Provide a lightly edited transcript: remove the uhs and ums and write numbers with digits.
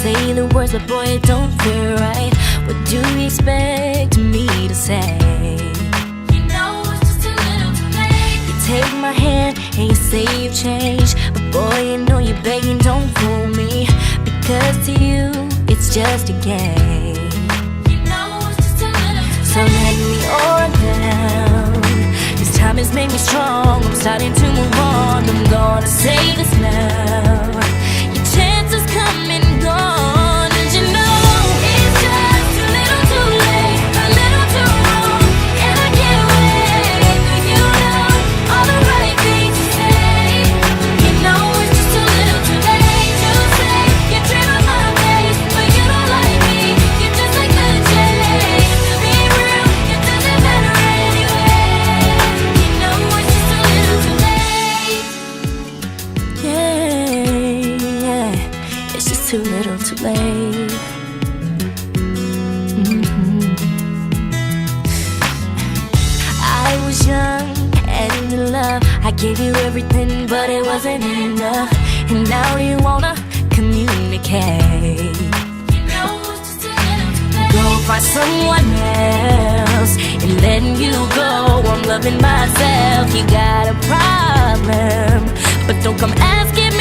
say the words, but boy, it don't feel right. What do you expect me to say? You know it's just a little too late. You take my hand and you say you've changed, but boy, you know you're begging, don't fool me, because to you it's just a game. You know it's just a little too late. So let me on down. This time has made me strong. I'm starting to move on. I'm gonna say this now. Your chance is coming and gone, and you know it's just a little too late, a little too wrong, and I can't wait for you to know all the right things to say. You know it's just a little too late to say you're dreaming my face, but you don't like me. You're just like the chase. To be real, it doesn't matter anyway. You know it's just a little too late. Yeah, it's just too little too late. I was young and in love. I gave you everything, but it wasn't enough. And now you wanna communicate. You know it's just a little too late. Go find someone else and letting you go. I'm loving myself. You got a problem, but don't come asking